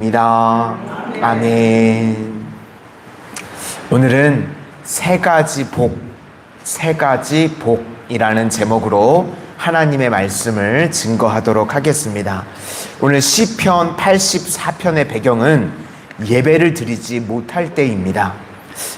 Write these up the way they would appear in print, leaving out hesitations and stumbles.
입니다. 아멘. 오늘은 세 가지 복이라는 제목으로 하나님의 말씀을 증거하도록 하겠습니다. 오늘 시편 84편의 배경은 예배를 드리지 못할 때입니다.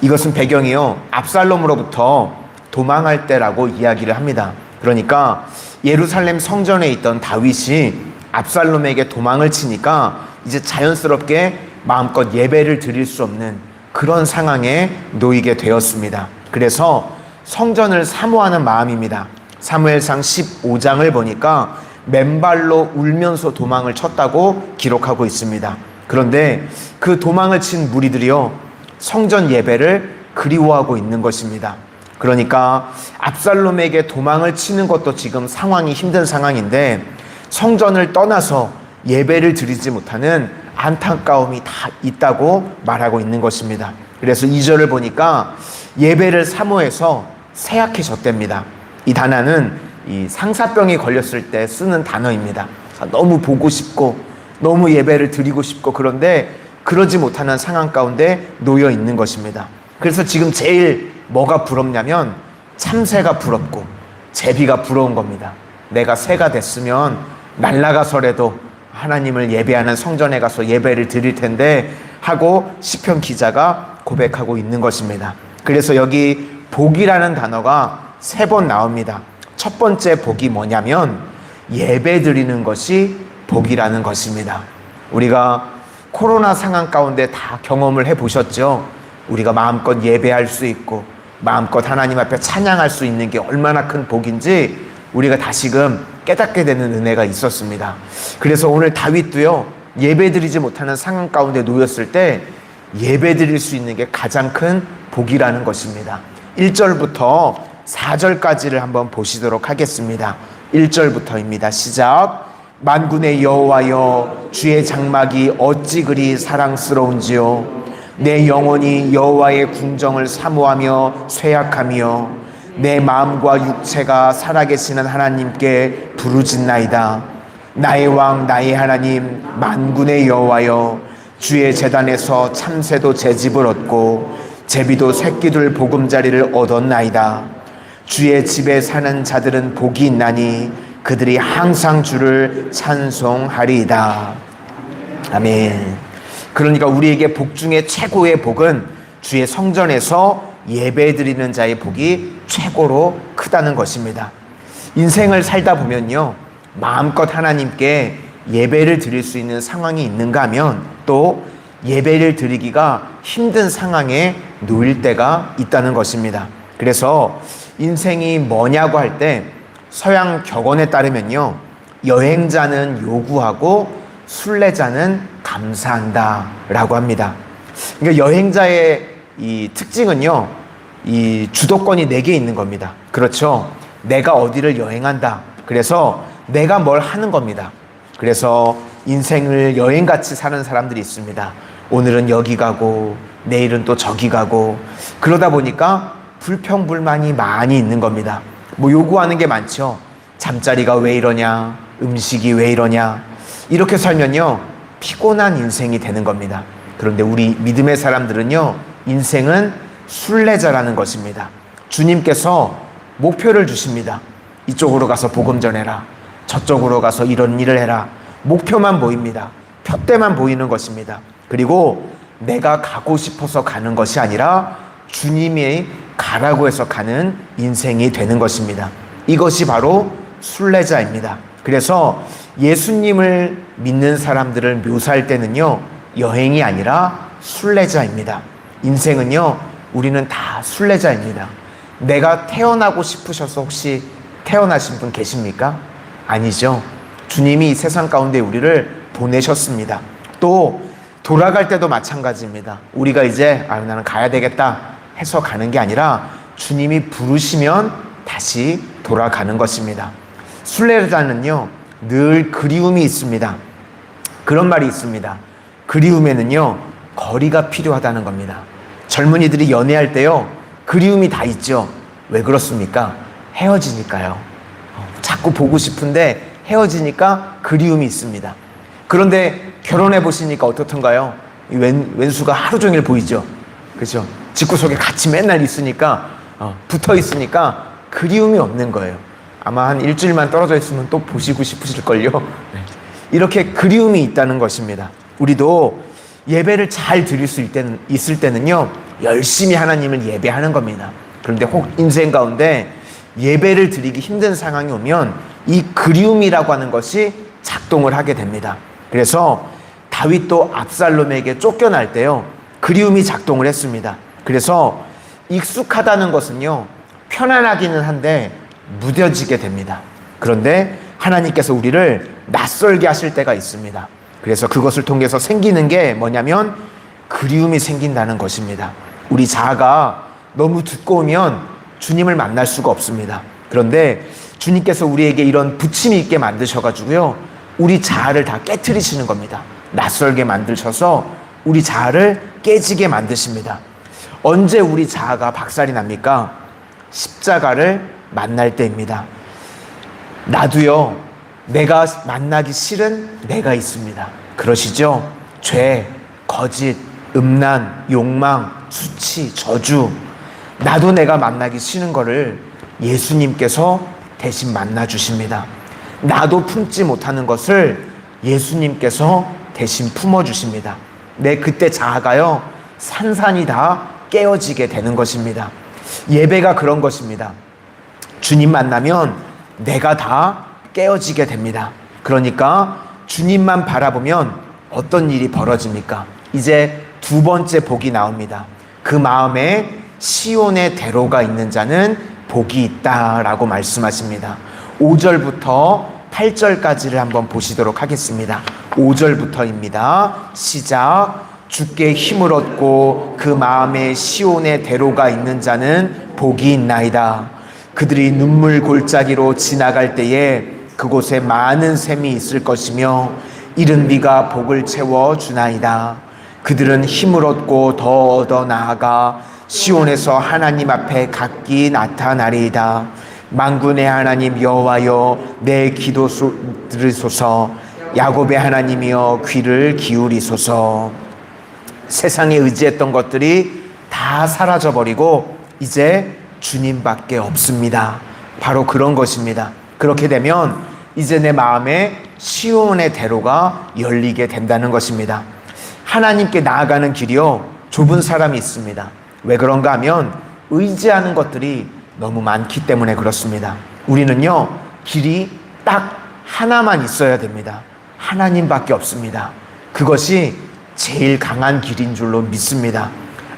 이것은 배경이요, 압살롬으로부터 도망할 때라고 이야기를 합니다. 그러니까 예루살렘 성전에 있던 다윗이 압살롬에게 도망을 치니까 이제 자연스럽게 마음껏 예배를 드릴 수 없는 그런 상황에 놓이게 되었습니다. 그래서 성전을 사모하는 마음입니다. 사무엘상 15장을 보니까 맨발로 울면서 도망을 쳤다고 기록하고 있습니다. 그런데 그 도망을 친 무리들이요, 성전 예배를 그리워하고 있는 것입니다. 그러니까 압살롬에게 도망을 치는 것도 지금 상황이 힘든 상황인데 성전을 떠나서 예배를 드리지 못하는 안타까움이 다 있다고 말하고 있는 것입니다. 그래서 2절을 보니까 예배를 사모해서 쇠약해졌답니다. 이 단어는 이 상사병이 걸렸을 때 쓰는 단어입니다. 너무 보고 싶고 너무 예배를 드리고 싶고 그런데 그러지 못하는 상황 가운데 놓여 있는 것입니다. 그래서 지금 제일 뭐가 부럽냐면 참새가 부럽고 제비가 부러운 겁니다. 내가 새가 됐으면 날아가서라도 하나님을 예배하는 성전에 가서 예배를 드릴 텐데 하고 시편 기자가 고백하고 있는 것입니다. 그래서 여기 복이라는 단어가 3번 나옵니다. 첫 번째 복이 뭐냐면 예배 드리는 것이 복이라는 것입니다. 우리가 코로나 상황 가운데 다 경험을 해보셨죠? 우리가 마음껏 예배할 수 있고 마음껏 하나님 앞에 찬양할 수 있는 게 얼마나 큰 복인지 우리가 다시금 깨닫게 되는 은혜가 있었습니다. 그래서 오늘 다윗도요, 예배드리지 못하는 상황 가운데 놓였을 때 예배드릴 수 있는 게 가장 큰 복이라는 것입니다. 1절부터 4절까지를 한번 보시도록 하겠습니다. 1절부터입니다. 시작. 만군의 여호와여, 주의 장막이 어찌 그리 사랑스러운지요. 내 영혼이 여호와의 궁정을 사모하며 쇠약하며 내 마음과 육체가 살아계시는 하나님께 부르짖나이다. 나의 왕 나의 하나님 만군의 여호와여, 주의 제단에서 참새도 제 집을 얻고 제비도 새끼들 보금자리를 얻었나이다. 주의 집에 사는 자들은 복이 있나니 그들이 항상 주를 찬송하리이다. 아멘. 그러니까 우리에게 복 중에 최고의 복은 주의 성전에서 예배드리는 자의 복이 최고로 크다는 것입니다. 인생을 살다 보면요, 마음껏 하나님께 예배를 드릴 수 있는 상황이 있는가 하면 또 예배를 드리기가 힘든 상황에 놓일 때가 있다는 것입니다. 그래서 인생이 뭐냐고 할 때 서양 격언에 따르면요, 여행자는 요구하고 순례자는 감사한다 라고 합니다. 그러니까 여행자의 이 특징은요, 이 주도권이 내게 있는 겁니다. 그렇죠? 내가 어디를 여행한다. 그래서 내가 뭘 하는 겁니다. 그래서 인생을 여행같이 사는 사람들이 있습니다. 오늘은 여기 가고 내일은 또 저기 가고 그러다 보니까 불평불만이 많이 있는 겁니다. 뭐 요구하는 게 많죠. 잠자리가 왜 이러냐, 음식이 왜 이러냐. 이렇게 살면요, 피곤한 인생이 되는 겁니다. 그런데 우리 믿음의 사람들은요, 인생은 순례자라는 것입니다. 주님께서 목표를 주십니다. 이쪽으로 가서 복음 전해라. 저쪽으로 가서 이런 일을 해라. 목표만 보입니다. 표대만 보이는 것입니다. 그리고 내가 가고 싶어서 가는 것이 아니라 주님이 가라고 해서 가는 인생이 되는 것입니다. 이것이 바로 순례자입니다. 그래서 예수님을 믿는 사람들을 묘사할 때는요, 여행이 아니라 순례자입니다. 인생은요, 우리는 다 순례자입니다. 내가 태어나고 싶으셔서 혹시 태어나신 분 계십니까? 아니죠. 주님이 이 세상 가운데 우리를 보내셨습니다. 또 돌아갈 때도 마찬가지입니다. 우리가 이제 나는 가야 되겠다 해서 가는 게 아니라 주님이 부르시면 다시 돌아가는 것입니다. 순례자는요, 늘 그리움이 있습니다. 그런 말이 있습니다. 그리움에는요, 거리가 필요하다는 겁니다. 젊은이들이 연애할 때요, 그리움이 다 있죠. 왜 그렇습니까? 헤어지니까요. 자꾸 보고 싶은데 헤어지니까 그리움이 있습니다. 그런데 결혼해 보시니까 어떻던가요? 이 왼수가 하루 종일 보이죠. 그죠? 집구석에 같이 맨날 있으니까 붙어 있으니까 그리움이 없는 거예요. 아마 한 일주일만 떨어져 있으면 또 보시고 싶으실걸요. 네. 이렇게 그리움이 있다는 것입니다. 우리도 예배를 잘 드릴 수 있을 때는요, 열심히 하나님을 예배하는 겁니다. 그런데 혹 인생 가운데 예배를 드리기 힘든 상황이 오면 이 그리움이라고 하는 것이 작동을 하게 됩니다. 그래서 다윗도 압살롬에게 쫓겨날 때요, 그리움이 작동을 했습니다. 그래서 익숙하다는 것은요, 편안하기는 한데 무뎌지게 됩니다. 그런데 하나님께서 우리를 낯설게 하실 때가 있습니다. 그래서 그것을 통해서 생기는 게 뭐냐면 그리움이 생긴다는 것입니다. 우리 자아가 너무 두꺼우면 주님을 만날 수가 없습니다. 그런데 주님께서 우리에게 이런 부침이 있게 만드셔가지고요, 우리 자아를 다 깨트리시는 겁니다. 낯설게 만드셔서 우리 자아를 깨지게 만드십니다. 언제 우리 자아가 박살이 납니까? 십자가를 만날 때입니다. 나도요, 내가 만나기 싫은 내가 있습니다. 그러시죠? 죄, 거짓, 음란, 욕망, 수치, 저주. 나도 내가 만나기 싫은 거를 예수님께서 대신 만나 주십니다. 나도 품지 못하는 것을 예수님께서 대신 품어 주십니다. 그때 자아가요, 산산이 다 깨어지게 되는 것입니다. 예배가 그런 것입니다. 주님 만나면 내가 다 깨어지게 됩니다. 그러니까 주님만 바라보면 어떤 일이 벌어집니까? 이제 두 번째 복이 나옵니다. 그 마음에 시온의 대로가 있는 자는 복이 있다라고 말씀하십니다. 5절부터 8절까지를 한번 보시도록 하겠습니다. 5절부터입니다. 시작. 주께 힘을 얻고 그 마음에 시온의 대로가 있는 자는 복이 있나이다. 그들이 눈물 골짜기로 지나갈 때에 그곳에 많은 샘이 있을 것이며 이른 비가 복을 채워 주나이다. 그들은 힘을 얻고 더 얻어 나아가 시온에서 하나님 앞에 각기 나타나리이다. 만군의 하나님 여호와여, 내 기도 들으소서. 야곱의 하나님이여, 귀를 기울이소서. 세상에 의지했던 것들이 다 사라져버리고 이제 주님밖에 없습니다. 바로 그런 것입니다. 그렇게 되면 이제 내 마음에 시온의 대로가 열리게 된다는 것입니다. 하나님께 나아가는 길이요, 좁은 사람이 있습니다. 왜 그런가 하면 의지하는 것들이 너무 많기 때문에 그렇습니다. 우리는요, 길이 딱 하나만 있어야 됩니다. 하나님밖에 없습니다. 그것이 제일 강한 길인 줄로 믿습니다.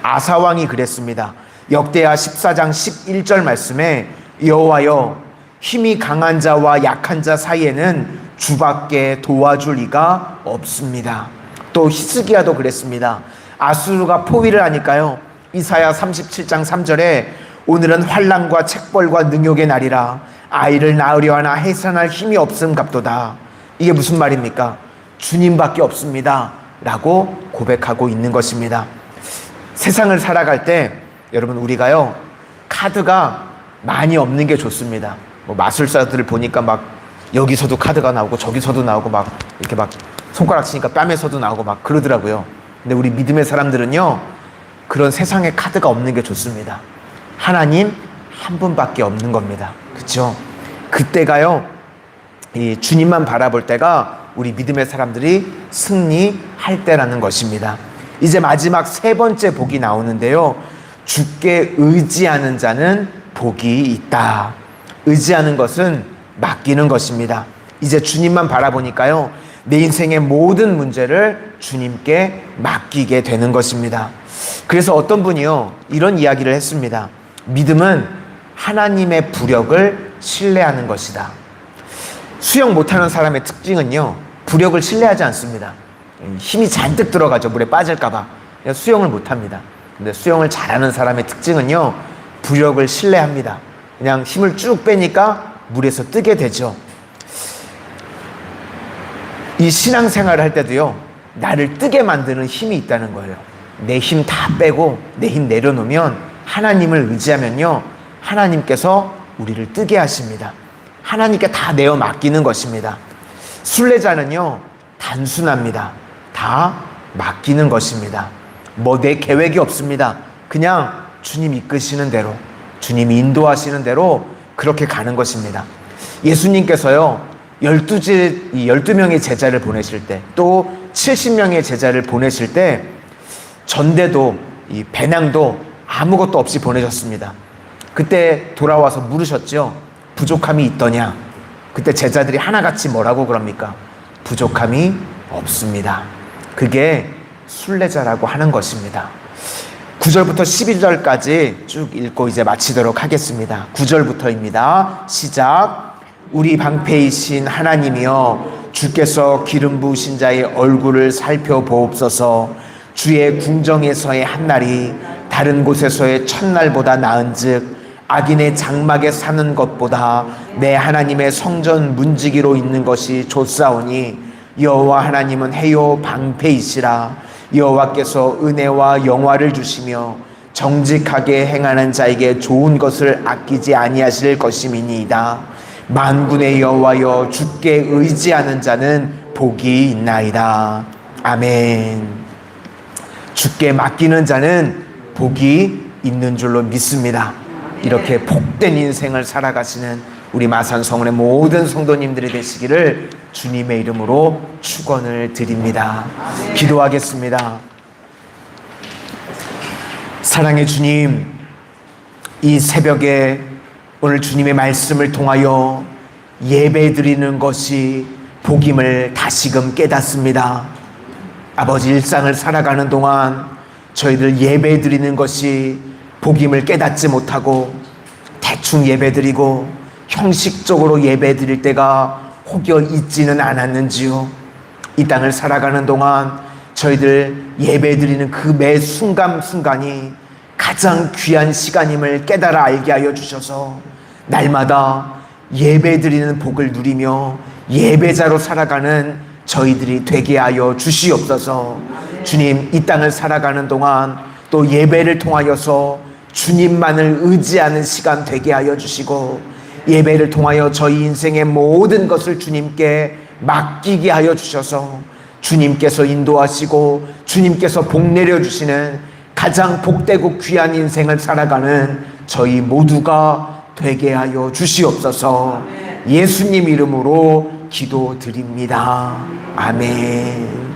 아사왕이 그랬습니다. 역대하 14장 11절 말씀에 여호와여, 힘이 강한 자와 약한 자 사이에는 주밖에 도와줄 이가 없습니다. 또 히스기야도 그랬습니다. 아수르가 포위를 하니까요, 이사야 37장 3절에 오늘은 환난과 책벌과 능욕의 날이라 아이를 낳으려 하나 해산할 힘이 없음 갑도다. 이게 무슨 말입니까? 주님밖에 없습니다 라고 고백하고 있는 것입니다. 세상을 살아갈 때 여러분, 우리가요, 카드가 많이 없는 게 좋습니다. 마술사들을 보니까 막 여기서도 카드가 나오고 저기서도 나오고 막 이렇게 막 손가락 치니까 뺨에서도 나오고 막 그러더라고요. 근데 우리 믿음의 사람들은요, 그런 세상에 카드가 없는 게 좋습니다. 하나님 한 분밖에 없는 겁니다. 그렇죠? 그때가요, 이 주님만 바라볼 때가 우리 믿음의 사람들이 승리할 때라는 것입니다. 이제 마지막 세 번째 복이 나오는데요, 주께 의지하는 자는 복이 있다. 의지하는 것은 맡기는 것입니다. 이제 주님만 바라보니까요, 내 인생의 모든 문제를 주님께 맡기게 되는 것입니다. 그래서 어떤 분이요, 이런 이야기를 했습니다. 믿음은 하나님의 부력을 신뢰하는 것이다. 수영 못하는 사람의 특징은요, 부력을 신뢰하지 않습니다. 힘이 잔뜩 들어가죠. 물에 빠질까봐. 수영을 못합니다. 근데 수영을 잘하는 사람의 특징은요, 부력을 신뢰합니다. 그냥 힘을 쭉 빼니까 물에서 뜨게 되죠. 이 신앙생활을 할 때도요, 나를 뜨게 만드는 힘이 있다는 거예요. 내 힘 다 빼고 내 힘 내려놓으면, 하나님을 의지하면요, 하나님께서 우리를 뜨게 하십니다. 하나님께 다 내어 맡기는 것입니다. 순례자는요, 단순합니다. 다 맡기는 것입니다. 뭐 내 계획이 없습니다. 그냥 주님 이끄시는 대로, 주님이 인도하시는 대로 그렇게 가는 것입니다. 예수님께서요, 12명의 제자를 보내실 때, 또 70명의 제자를 보내실 때, 전대도, 이 배낭도 아무것도 없이 보내셨습니다. 그때 돌아와서 물으셨죠. 부족함이 있더냐? 그때 제자들이 하나같이 뭐라고 그럽니까? 부족함이 없습니다. 그게 순례자라고 하는 것입니다. 9절부터 12절까지 쭉 읽고 이제 마치도록 하겠습니다. 9절부터입니다. 시작. 우리 방패이신 하나님이여, 주께서 기름 부으신 자의 얼굴을 살펴보옵소서. 주의 궁정에서의 한날이 다른 곳에서의 첫날보다 나은즉 악인의 장막에 사는 것보다 내 하나님의 성전 문지기로 있는 것이 좋사오니, 여호와 하나님은 해요 방패이시라. 여호와께서 은혜와 영화를 주시며 정직하게 행하는 자에게 좋은 것을 아끼지 아니하실 것임이니이다. 만군의 여호와여, 주께 의지하는 자는 복이 있나이다. 아멘. 주께 맡기는 자는 복이 있는 줄로 믿습니다. 이렇게 복된 인생을 살아가시는 우리 마산 성원의 모든 성도님들이 되시기를 주님의 이름으로 축원을 드립니다. 기도하겠습니다. 사랑의 주님, 이 새벽에 오늘 주님의 말씀을 통하여 예배 드리는 것이 복임을 다시금 깨닫습니다. 아버지, 일상을 살아가는 동안 저희들 예배 드리는 것이 복임을 깨닫지 못하고 대충 예배 드리고 형식적으로 예배 드릴 때가 혹여 있지는 않았는지요. 이 땅을 살아가는 동안 저희들 예배 드리는 그 매 순간순간이 가장 귀한 시간임을 깨달아 알게 하여 주셔서 날마다 예배 드리는 복을 누리며 예배자로 살아가는 저희들이 되게 하여 주시옵소서. 주님, 이 땅을 살아가는 동안 또 예배를 통하여서 주님만을 의지하는 시간 되게 하여 주시고, 예배를 통하여 저희 인생의 모든 것을 주님께 맡기게 하여 주셔서 주님께서 인도하시고 주님께서 복 내려주시는 가장 복되고 귀한 인생을 살아가는 저희 모두가 되게 하여 주시옵소서. 예수님 이름으로 기도드립니다. 아멘.